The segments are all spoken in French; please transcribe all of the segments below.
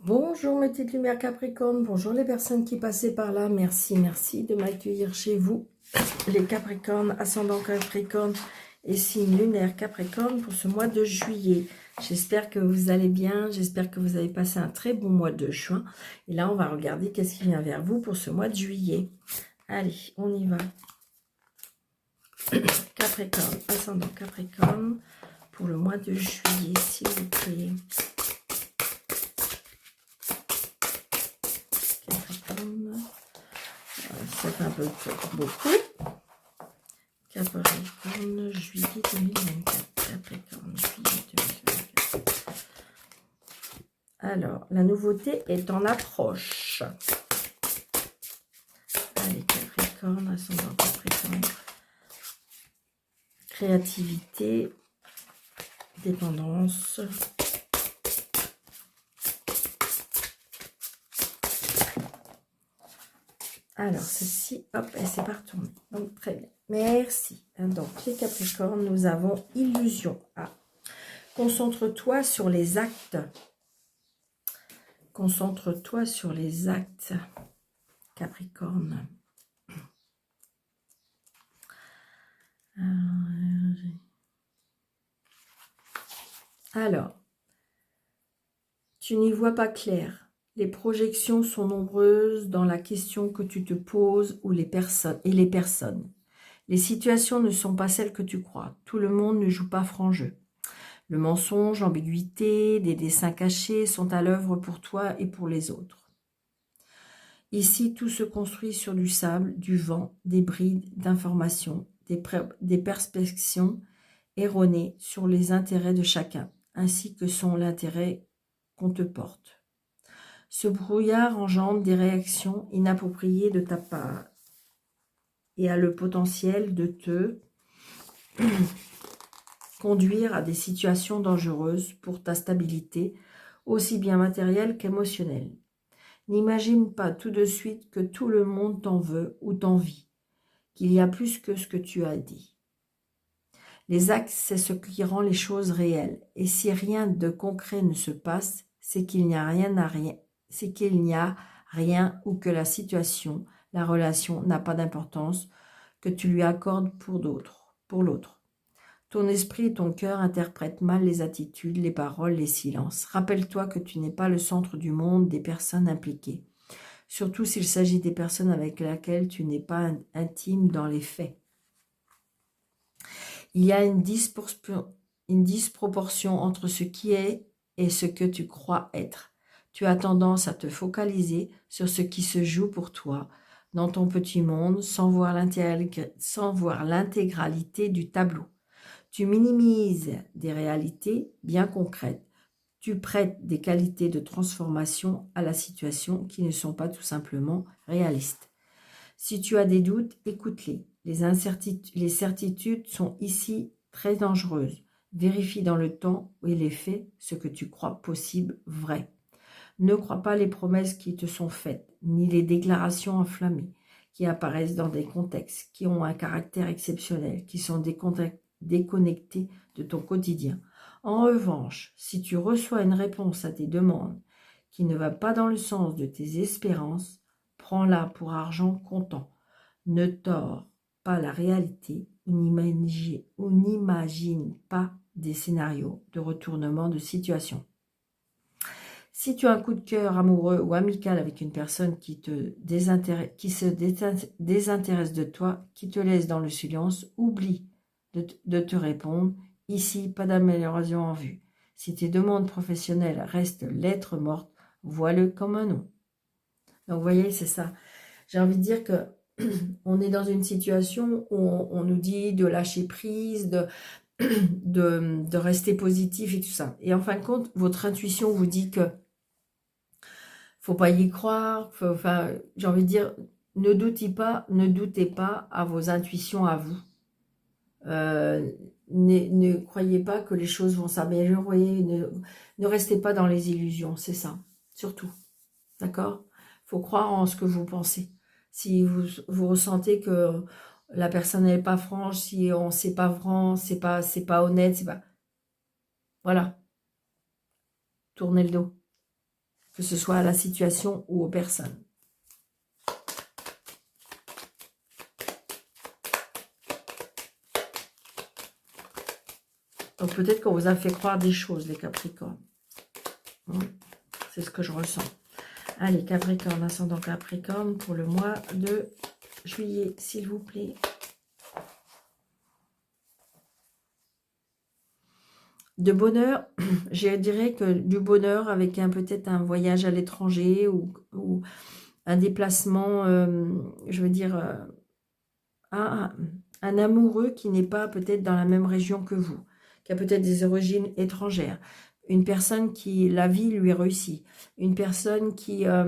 Bonjour mes petites lumières Capricorne, bonjour les personnes qui passaient par là, merci de m'accueillir chez vous, les Capricornes, ascendant Capricorne et signe lunaire Capricorne pour ce mois de juillet. J'espère que vous allez bien, j'espère que vous avez passé un très bon mois de juin. Et là, on va regarder qu'est-ce qui vient vers vous pour ce mois de juillet. Allez, on y va. Capricorne, ascendant Capricorne pour le mois de juillet, s'il vous plaît. Ça fait un peu beaucoup. Capricorne, juillet 2024. Capricorne, juillet 2024. Alors, la nouveauté est en approche. Allez, Capricorne, ascendant Capricorne. Créativité, dépendance. Alors, ceci, hop, elle s'est pas retournée. Donc, très bien. Merci. Donc, les Capricornes, nous avons illusion. Ah. Concentre-toi sur les actes. Concentre-toi sur les actes, Capricorne. Alors, tu n'y vois pas clair. Les projections sont nombreuses dans la question que tu te poses ou les personnes. Les situations ne sont pas celles que tu crois. Tout le monde ne joue pas franc jeu. Le mensonge, l'ambiguïté, des dessins cachés sont à l'œuvre pour toi et pour les autres. Ici, tout se construit sur du sable, du vent, des brides d'informations, des perspectives erronées sur les intérêts de chacun, ainsi que sont l'intérêt qu'on te porte. Ce brouillard engendre des réactions inappropriées de ta part et a le potentiel de te conduire à des situations dangereuses pour ta stabilité, aussi bien matérielle qu'émotionnelle. N'imagine pas tout de suite que tout le monde t'en veut ou t'envie, qu'il y a plus que ce que tu as dit. Les actes, c'est ce qui rend les choses réelles, et si rien de concret ne se passe, c'est qu'il n'y a rien ou que la situation, la relation n'a pas d'importance que tu lui accordes pour l'autre. Ton esprit et ton cœur interprètent mal les attitudes, les paroles, les silences. Rappelle-toi que tu n'es pas le centre du monde des personnes impliquées, surtout s'il s'agit des personnes avec lesquelles tu n'es pas intime dans les faits. Il y a une disproportion entre ce qui est et ce que tu crois être. Tu as tendance à te focaliser sur ce qui se joue pour toi dans ton petit monde sans voir l'intégralité du tableau. Tu minimises des réalités bien concrètes. Tu prêtes des qualités de transformation à la situation qui ne sont pas tout simplement réalistes. Si tu as des doutes, écoute-les. Les certitudes sont ici très dangereuses. Vérifie dans le temps et les faits ce que tu crois possible vrai. Ne crois pas les promesses qui te sont faites, ni les déclarations enflammées qui apparaissent dans des contextes qui ont un caractère exceptionnel, qui sont déconnectés de ton quotidien. En revanche, si tu reçois une réponse à tes demandes qui ne va pas dans le sens de tes espérances, prends-la pour argent comptant. Ne tords pas la réalité ou n'imagine pas des scénarios de retournement de situation. Si tu as un coup de cœur amoureux ou amical avec une personne qui se désintéresse de toi, qui te laisse dans le silence, oublie de te répondre. Ici, pas d'amélioration en vue. Si tes demandes professionnelles restent lettres mortes, vois-le comme un non. Donc, vous voyez, c'est ça. J'ai envie de dire que on est dans une situation où on nous dit de lâcher prise, de rester positif et tout ça. Et en fin de compte, votre intuition vous dit que faut pas y croire. Enfin, j'ai envie de dire, ne doutez pas à vos intuitions à vous. Ne croyez pas que les choses vont s'améliorer. Ne restez pas dans les illusions, c'est ça, surtout. D'accord ? Il faut croire en ce que vous pensez. Si vous ressentez que la personne n'est pas franche, si on sait pas franc, c'est pas honnête, c'est pas... Voilà. Tournez le dos. que ce soit à la situation ou aux personnes. Donc peut-être qu'on vous a fait croire des choses, les Capricornes. C'est ce que je ressens. Allez, Capricorne, ascendant Capricorne, pour le mois de juillet, s'il vous plaît. De bonheur, je dirais que du bonheur avec peut-être un voyage à l'étranger ou un déplacement, je veux dire, un amoureux qui n'est pas peut-être dans la même région que vous, qui a peut-être des origines étrangères, une personne qui, la vie lui réussit, une personne qui a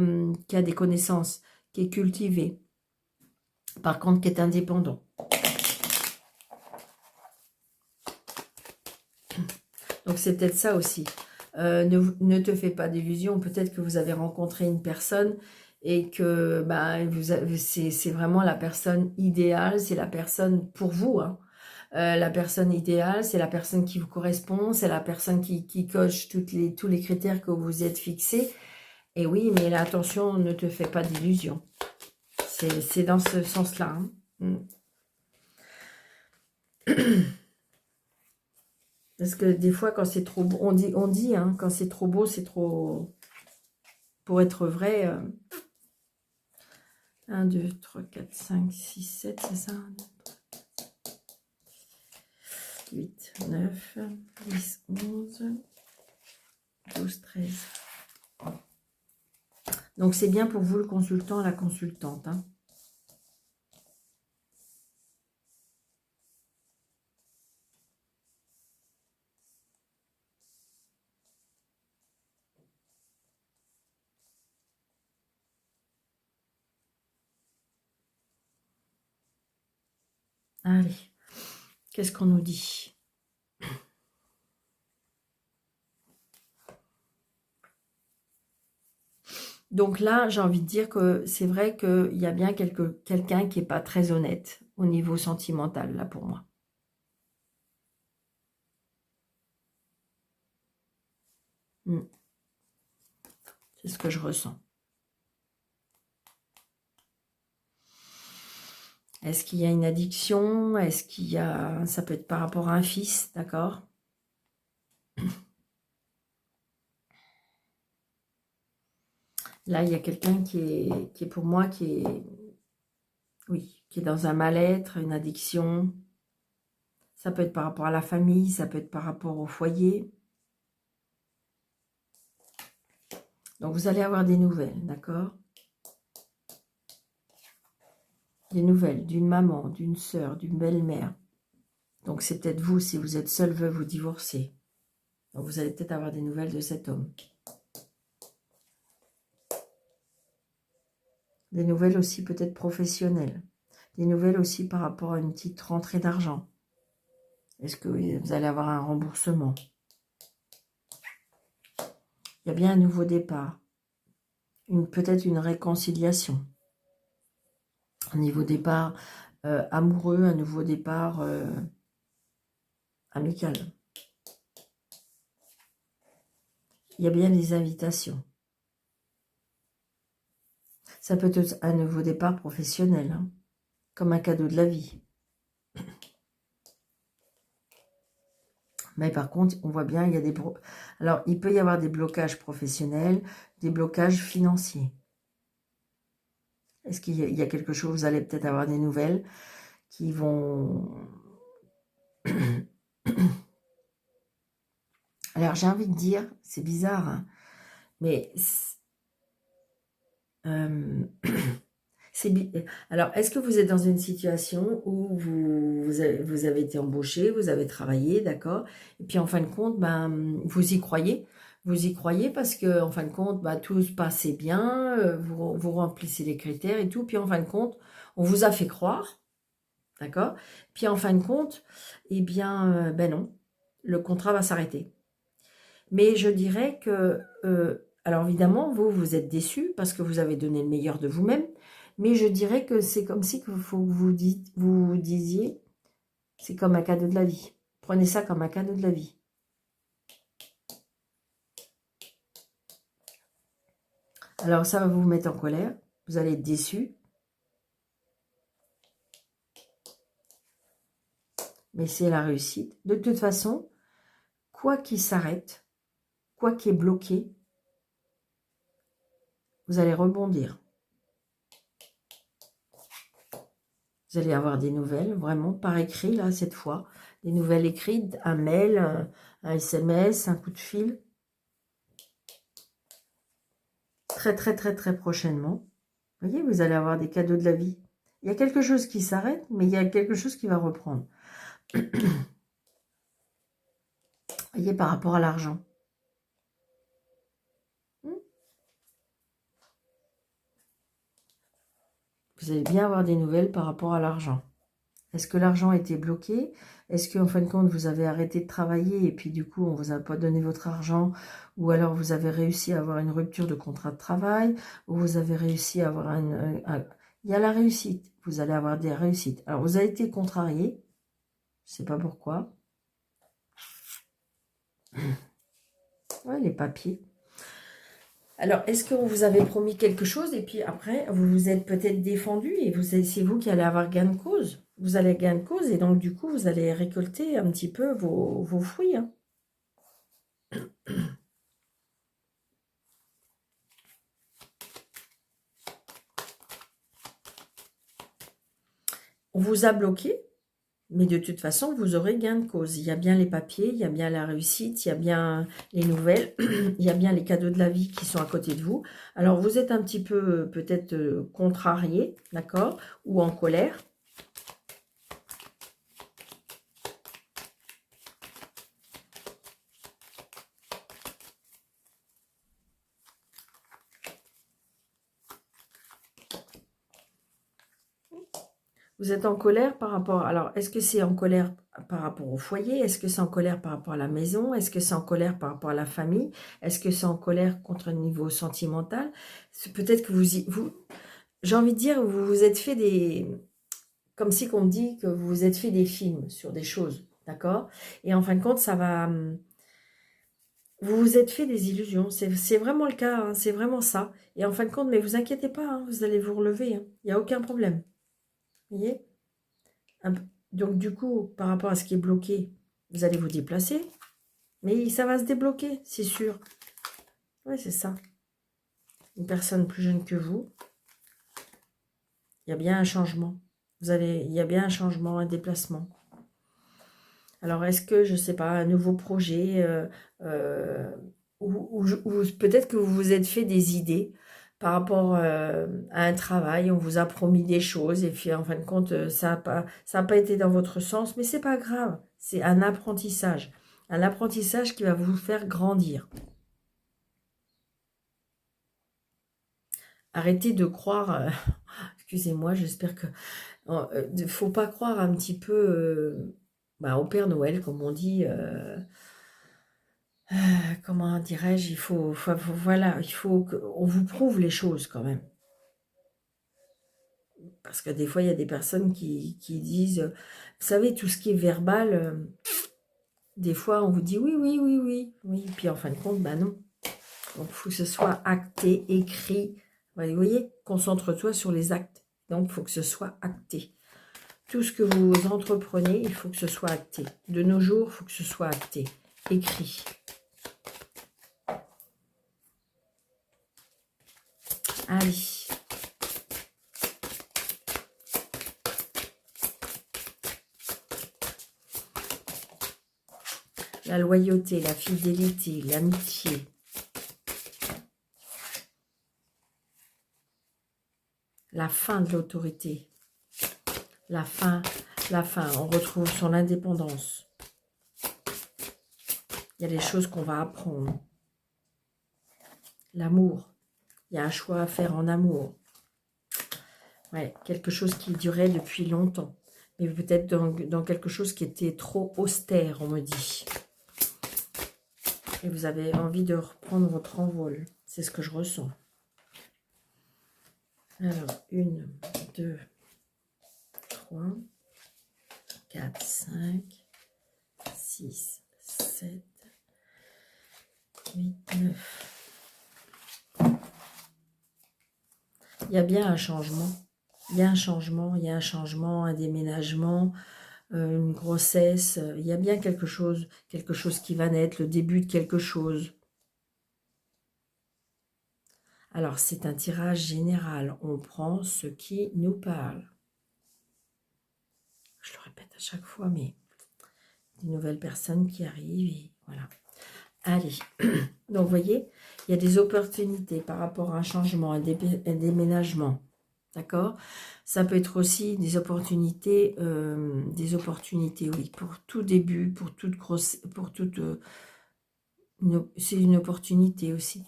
des connaissances, qui est cultivée, par contre qui est indépendant. Donc c'est peut-être ça aussi. Ne te fais pas d'illusions, peut-être que vous avez rencontré une personne et que c'est vraiment la personne idéale, c'est la personne pour vous, hein. La personne idéale, c'est la personne qui vous correspond, c'est la personne qui coche tous les critères que vous êtes fixés. Et oui, mais là, attention, ne te fais pas d'illusions. C'est dans ce sens-là. Hein. Parce que des fois, quand c'est trop beau, on dit hein, quand c'est trop beau, c'est trop... Pour être vrai... 1, 2, 3, 4, 5, 6, 7, c'est ça 8, 9, 10, 11, 12, 13. Donc, c'est bien pour vous, le consultant, la consultante. Hein. Allez, qu'est-ce qu'on nous dit? Donc là, j'ai envie de dire que c'est vrai qu'il y a bien quelqu'un qui n'est pas très honnête au niveau sentimental, là, pour moi. C'est ce que je ressens. Est-ce qu'il y a une addiction? Est-ce qu'il y a... Ça peut être par rapport à un fils, d'accord? Là, il y a quelqu'un qui est pour moi, oui, qui est dans un mal-être, une addiction. Ça peut être par rapport à la famille, ça peut être par rapport au foyer. Donc, vous allez avoir des nouvelles, d'accord? Des nouvelles d'une maman, d'une sœur, d'une belle-mère. Donc, c'est peut-être vous, si vous êtes seule veuve ou divorcée. Donc, vous allez peut-être avoir des nouvelles de cet homme. Des nouvelles aussi peut-être professionnelles. Des nouvelles aussi par rapport à une petite rentrée d'argent. Est-ce que vous allez avoir un remboursement? Il y a bien un nouveau départ. Peut-être une réconciliation. Un nouveau départ amoureux, un nouveau départ amical. Il y a bien des invitations. Ça peut être un nouveau départ professionnel, hein, comme un cadeau de la vie. Mais par contre, on voit bien, il y a des... Alors, il peut y avoir des blocages professionnels, des blocages financiers. Est-ce qu'il y a quelque chose, vous allez peut-être avoir des nouvelles qui vont... Alors, j'ai envie de dire, c'est bizarre, hein, mais... Alors, est-ce que vous êtes dans une situation où vous avez été embauché, vous avez travaillé, d'accord? Et puis, en fin de compte, vous y croyez. Vous y croyez parce que, en fin de compte, tout se passait bien, vous remplissez les critères et tout. Puis, en fin de compte, on vous a fait croire, d'accord? Puis, en fin de compte, eh bien, non, le contrat va s'arrêter. Mais je dirais que... alors, évidemment, vous êtes déçu parce que vous avez donné le meilleur de vous-même. Mais je dirais que c'est comme si vous disiez, c'est comme un cadeau de la vie. Prenez ça comme un cadeau de la vie. Alors, ça va vous mettre en colère. Vous allez être déçu. Mais c'est la réussite. De toute façon, quoi qu'il s'arrête, quoi qu'il est bloqué, vous allez rebondir. Vous allez avoir des nouvelles, vraiment, par écrit, là, cette fois. Des nouvelles écrites, un mail, un SMS, un coup de fil. Très, très, très, très prochainement. Vous voyez, vous allez avoir des cadeaux de la vie. Il y a quelque chose qui s'arrête, mais il y a quelque chose qui va reprendre. Vous voyez, par rapport à l'argent. Vous allez bien avoir des nouvelles par rapport à l'argent. Est-ce que l'argent a été bloqué? Est-ce qu'en fin de compte, vous avez arrêté de travailler et puis du coup, on ne vous a pas donné votre argent? Ou alors, vous avez réussi à avoir une rupture de contrat de travail? Ou vous avez réussi à avoir Il y a la réussite. Vous allez avoir des réussites. Alors, vous avez été contrarié. Je ne sais pas pourquoi. Ouais, les papiers. Alors, est-ce qu'on vous avait promis quelque chose et puis après, vous vous êtes peut-être défendu et c'est vous qui allez avoir gain de cause? Vous allez gain de cause et donc, du coup, vous allez récolter un petit peu vos fruits. Hein. On vous a bloqué, mais de toute façon, vous aurez gain de cause. Il y a bien les papiers, il y a bien la réussite, il y a bien les nouvelles, il y a bien les cadeaux de la vie qui sont à côté de vous. Alors, vous êtes un petit peu peut-être contrarié, d'accord, ou en colère. Vous êtes en colère par rapport... Alors, est-ce que c'est en colère par rapport au foyer? Est-ce que c'est en colère par rapport à la maison? Est-ce que c'est en colère par rapport à la famille? Est-ce que c'est en colère contre un niveau sentimental? Peut-être que j'ai envie de dire, vous vous êtes fait des... Comme si qu'on me dit que vous vous êtes fait des films sur des choses, d'accord? Et en fin de compte, ça va... Vous vous êtes fait des illusions. C'est vraiment le cas, hein, c'est vraiment ça. Et en fin de compte, mais vous inquiétez pas, hein, vous allez vous relever. Hein, il n'y a aucun problème. Vous voyez? Donc, du coup, par rapport à ce qui est bloqué, vous allez vous déplacer. Mais ça va se débloquer, c'est sûr. Oui, c'est ça. Une personne plus jeune que vous, il y a bien un changement. Il y a bien un changement, un déplacement. Alors, est-ce que, je ne sais pas, un nouveau projet, ou peut-être que vous vous êtes fait des idées par rapport à un travail, on vous a promis des choses, et puis en fin de compte, ça n'a pas été dans votre sens, mais c'est pas grave, c'est un apprentissage qui va vous faire grandir. Arrêtez de croire, excusez-moi, j'espère que... faut pas croire un petit peu au Père Noël, comme on dit... comment dirais-je, voilà, il faut qu'on vous prouve les choses quand même. Parce que des fois, il y a des personnes qui disent, vous savez, tout ce qui est verbal, des fois, on vous dit oui, oui, oui, oui, oui, puis en fin de compte, non. Donc, il faut que ce soit acté, écrit. Vous voyez, concentre-toi sur les actes. Donc, il faut que ce soit acté. Tout ce que vous entreprenez, il faut que ce soit acté. De nos jours, il faut que ce soit acté, écrit. Allez. La loyauté, la fidélité, l'amitié. La fin de l'autorité. La fin, on retrouve son indépendance. Il y a des choses qu'on va apprendre. L'amour. Il y a un choix à faire en amour. Ouais, quelque chose qui durait depuis longtemps. Mais peut-être dans quelque chose qui était trop austère, on me dit. Et vous avez envie de reprendre votre envol. C'est ce que je ressens. Alors, 1, 2, 3, 4, 5, 6, 7, 8, 9. Il y a bien un changement. Il y a un changement, il y a un changement, un déménagement, une grossesse. Il y a bien quelque chose qui va naître, le début de quelque chose. Alors, c'est un tirage général. On prend ce qui nous parle. Je le répète à chaque fois, mais des nouvelles personnes qui arrivent et voilà. Allez, donc vous voyez, il y a des opportunités par rapport à un changement, un déménagement, d'accord? Ça peut être aussi des opportunités, oui, pour tout début, pour toute grosse, pour toute, c'est une opportunité aussi.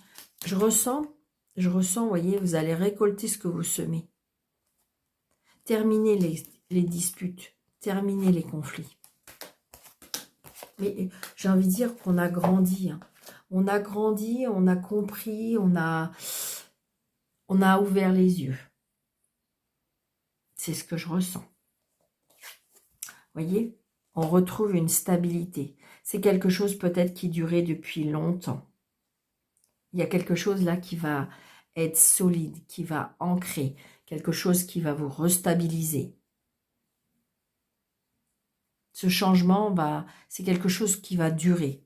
Je ressens, vous voyez, vous allez récolter ce que vous semez. Terminer les disputes, terminer les conflits. Mais j'ai envie de dire qu'on a grandi. Hein. On a grandi, on a compris, on a ouvert les yeux. C'est ce que je ressens. Vous voyez, on retrouve une stabilité. C'est quelque chose peut-être qui durait depuis longtemps. Il y a quelque chose là qui va être solide, qui va ancrer, quelque chose qui va vous restabiliser. Ce changement, c'est quelque chose qui va durer.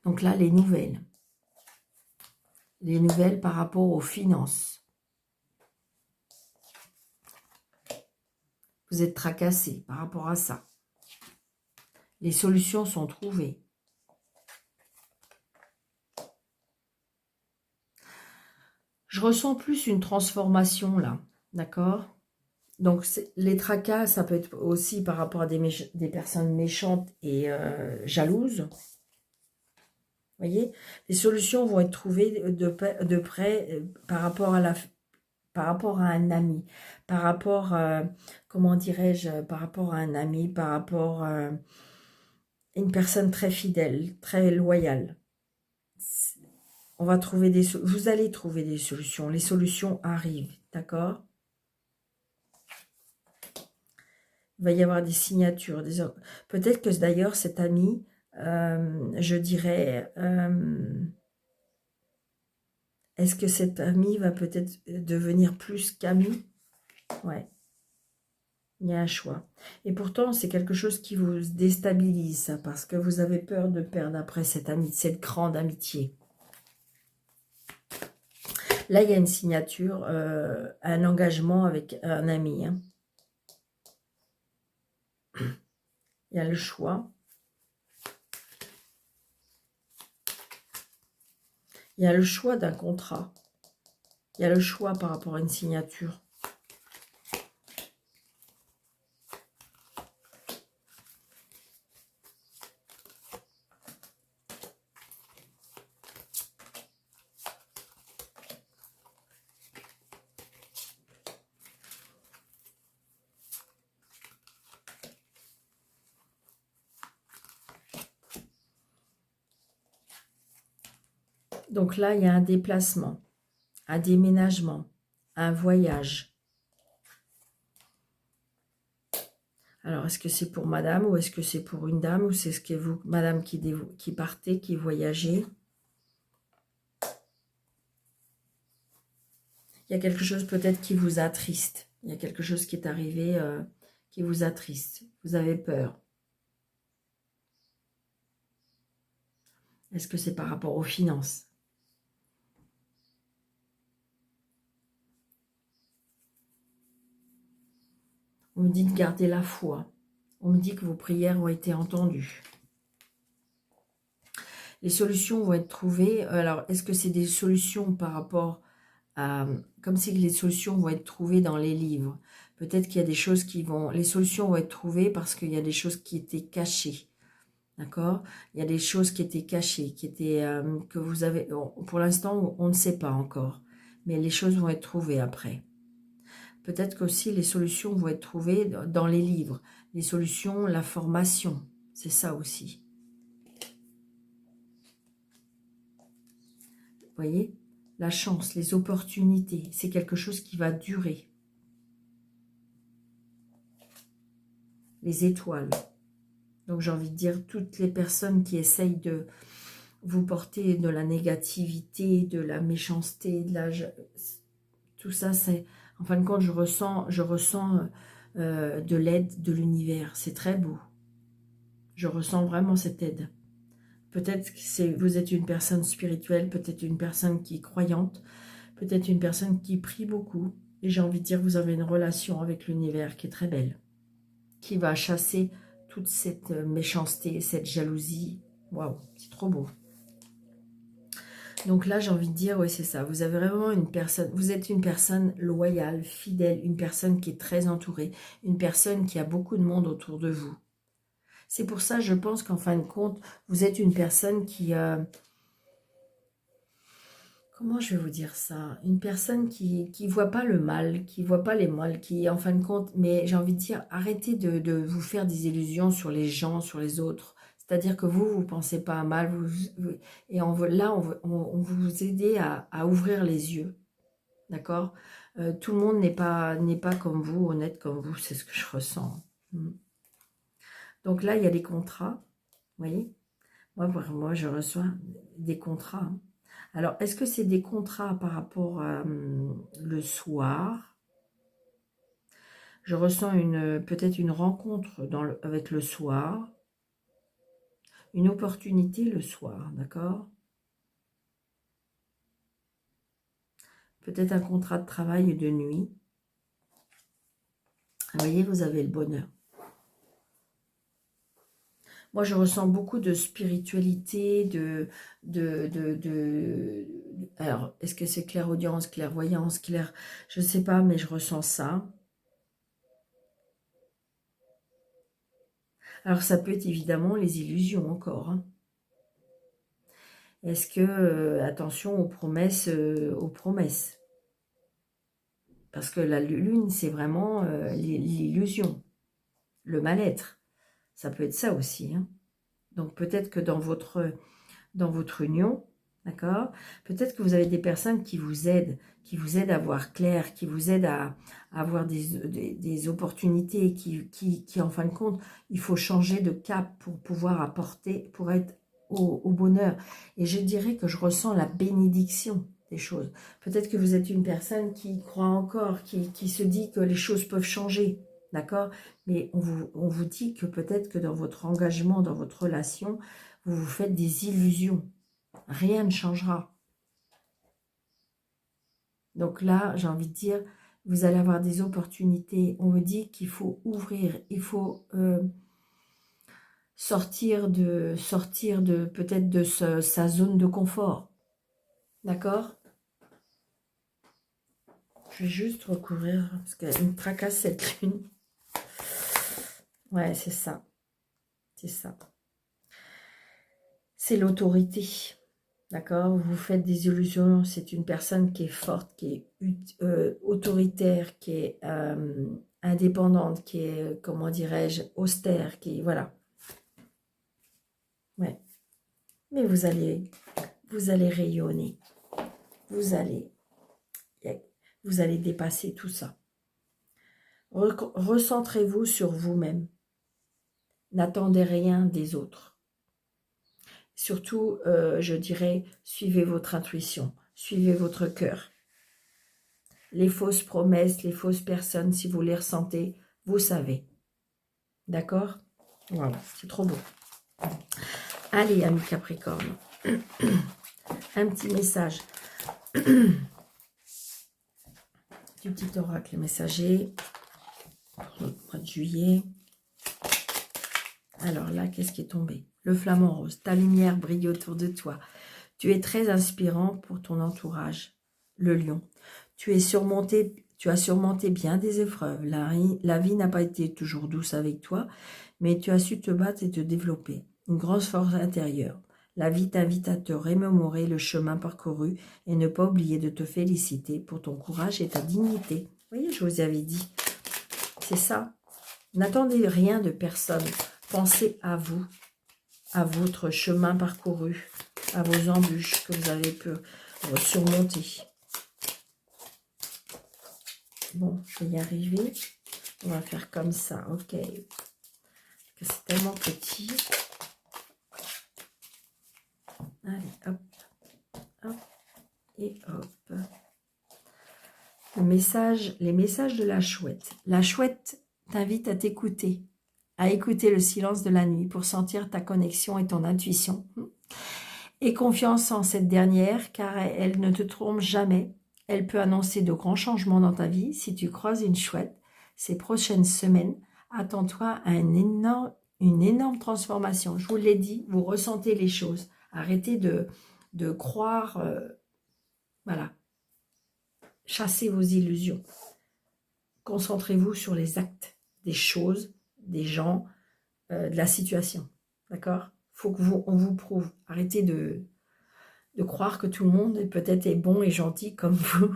Donc là, les nouvelles. Les nouvelles par rapport aux finances. Vous êtes tracassé par rapport à ça. Les solutions sont trouvées. Je ressens plus une transformation là, d'accord? Donc les tracas, ça peut être aussi par rapport à des personnes méchantes et jalouses. Vous voyez, les solutions vont être trouvées de près par rapport à un ami, par rapport, comment dirais-je, par rapport à un ami, par rapport à une personne très fidèle, très loyale. On va trouver vous allez trouver des solutions. Les solutions arrivent, d'accord? Il va y avoir des signatures. Peut-être que d'ailleurs cet ami, je dirais, est-ce que cet ami va peut-être devenir plus qu'ami? Ouais, il y a un choix. Et pourtant, c'est quelque chose qui vous déstabilise, ça, parce que vous avez peur de perdre après cette grande amitié. Là, il y a une signature, un engagement avec un ami. Hein. Il y a le choix. Il y a le choix d'un contrat. Il y a le choix par rapport à une signature. Donc là, il y a un déplacement, un déménagement, un voyage. Alors, est-ce que c'est pour madame ou est-ce que c'est pour une dame ou c'est ce que vous, madame qui partez, qui voyagez? Il y a quelque chose peut-être qui vous attriste. Il y a quelque chose qui est arrivé qui vous attriste. Vous avez peur. Est-ce que c'est par rapport aux finances? On me dit de garder la foi. On me dit que vos prières ont été entendues. Les solutions vont être trouvées. Alors, est-ce que c'est des solutions par rapport à... Comme si les solutions vont être trouvées dans les livres. Peut-être qu'il y a des choses qui vont... Les solutions vont être trouvées parce qu'il y a des choses qui étaient cachées. D'accord? Il y a des choses qui étaient cachées, qui étaient... que vous avez... Pour l'instant, on ne sait pas encore. Mais les choses vont être trouvées après. Peut-être qu'aussi les solutions vont être trouvées dans les livres. Les solutions, la formation, c'est ça aussi. Vous voyez? La chance, les opportunités, c'est quelque chose qui va durer. Les étoiles. Donc j'ai envie de dire, toutes les personnes qui essayent de... vous portez de la négativité, de la méchanceté, tout ça, c'est, en fin de compte, je ressens de l'aide de l'univers. C'est très beau. Je ressens vraiment cette aide. Peut-être que vous êtes une personne spirituelle, peut-être une personne qui est croyante, peut-être une personne qui prie beaucoup. Et j'ai envie de dire, vous avez une relation avec l'univers qui est très belle, qui va chasser toute cette méchanceté, cette jalousie. Waouh, c'est trop beau. Donc là, j'ai envie de dire, oui, c'est ça. Vous avez vraiment une personne, vous êtes une personne loyale, fidèle, une personne qui est très entourée, une personne qui a beaucoup de monde autour de vous. C'est pour ça, je pense qu'en fin de compte, vous êtes une personne qui... comment je vais vous dire ça? Une personne qui voit pas le mal, qui voit pas les mal, qui, en fin de compte... Mais j'ai envie de dire, arrêtez de vous faire des illusions sur les gens, sur les autres. C'est-à-dire que vous pensez pas à mal, et là, on veut vous aider à ouvrir les yeux. D'accord? Tout le monde n'est pas comme vous, honnête comme vous, c'est ce que je ressens. Donc là, il y a des contrats, vous voyez? Moi, je reçois des contrats. Hein. Alors, est-ce que c'est des contrats par rapport à le soir? Je ressens peut-être une rencontre avec le soir, une opportunité le soir, d'accord? Peut-être un contrat de travail de nuit. Vous voyez, vous avez le bonheur. Moi, je ressens beaucoup de spiritualité, alors, est-ce que c'est clairaudience, clairvoyance, je ne sais pas, mais je ressens ça. Alors, ça peut être évidemment les illusions encore. Hein. Est-ce que, attention aux promesses, Parce que la lune, c'est vraiment l'illusion, le mal-être. Ça peut être ça aussi. Hein. Donc, peut-être que dans votre union, d'accord, peut-être que vous avez des personnes qui vous aident à voir clair, qui vous aident à avoir des opportunités, qui, en fin de compte, il faut changer de cap pour pouvoir apporter, pour être au bonheur. Et je dirais que je ressens la bénédiction des choses. Peut-être que vous êtes une personne qui croit encore, qui se dit que les choses peuvent changer, d'accord? Mais on vous dit que peut-être que dans votre engagement, dans votre relation, vous vous faites des illusions. Rien ne changera. Donc là, j'ai envie de dire, vous allez avoir des opportunités. On me dit qu'il faut ouvrir, il faut sortir de peut-être de sa zone de confort. D'accord? Je vais juste recouvrir, parce qu'elle me tracasse cette lune. Ouais, c'est ça. C'est ça. C'est l'autorité. D'accord? Vous faites des illusions. C'est une personne qui est forte, qui est autoritaire, qui est indépendante, qui est, comment dirais-je, austère, qui, voilà. Ouais. Mais vous allez rayonner. Vous allez dépasser tout ça. Recentrez-vous sur vous-même. N'attendez rien des autres. Surtout, je dirais, suivez votre intuition, suivez votre cœur. Les fausses promesses, les fausses personnes, si vous les ressentez, vous savez. D'accord? Voilà, c'est trop beau. Allez, amis Capricorne, un petit message du petit oracle messager pour le mois de juillet. Alors là, qu'est-ce qui est tombé? Le flamant rose, ta lumière brille autour de toi. Tu es très inspirant pour ton entourage. Le lion, tu as surmonté bien des épreuves. La vie n'a pas été toujours douce avec toi, mais tu as su te battre et te développer. Une grande force intérieure. La vie t'invite à te remémorer le chemin parcouru et ne pas oublier de te féliciter pour ton courage et ta dignité. Vous voyez, je vous avais dit. C'est ça. N'attendez rien de personne. Pensez à vous, à votre chemin parcouru, à vos embûches que vous avez pu surmonter. Bon, je vais y arriver. On va faire comme ça, ok. Parce que c'est tellement petit. Allez, hop, hop, et hop. Les messages de la chouette. La chouette t'invite à t'écouter, à écouter le silence de la nuit pour sentir ta connexion et ton intuition. Aie confiance en cette dernière car elle ne te trompe jamais. Elle peut annoncer de grands changements dans ta vie. Si tu croises une chouette, ces prochaines semaines, attends-toi à une énorme transformation. Je vous l'ai dit, vous ressentez les choses. Arrêtez de croire, voilà. Chassez vos illusions. Concentrez-vous sur les actes, des choses, des gens, de la situation. D'accord ? Faut que on vous prouve. Arrêtez de croire que tout le monde est bon et gentil comme vous.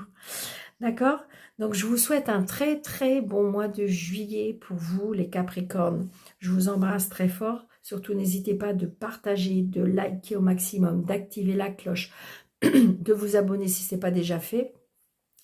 D'accord? Donc, je vous souhaite un très, très bon mois de juillet pour vous, les Capricornes. Je vous embrasse très fort. Surtout, n'hésitez pas de partager, de liker au maximum, d'activer la cloche, de vous abonner si ce n'est pas déjà fait.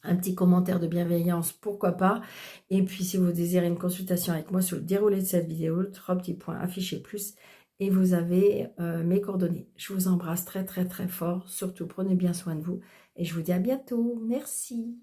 Un petit commentaire de bienveillance, pourquoi pas. Et puis, si vous désirez une consultation avec moi sur le déroulé de cette vidéo, 3 petits points affichés plus. Et vous avez mes coordonnées. Je vous embrasse très, très, très fort. Surtout, prenez bien soin de vous. Et je vous dis à bientôt. Merci.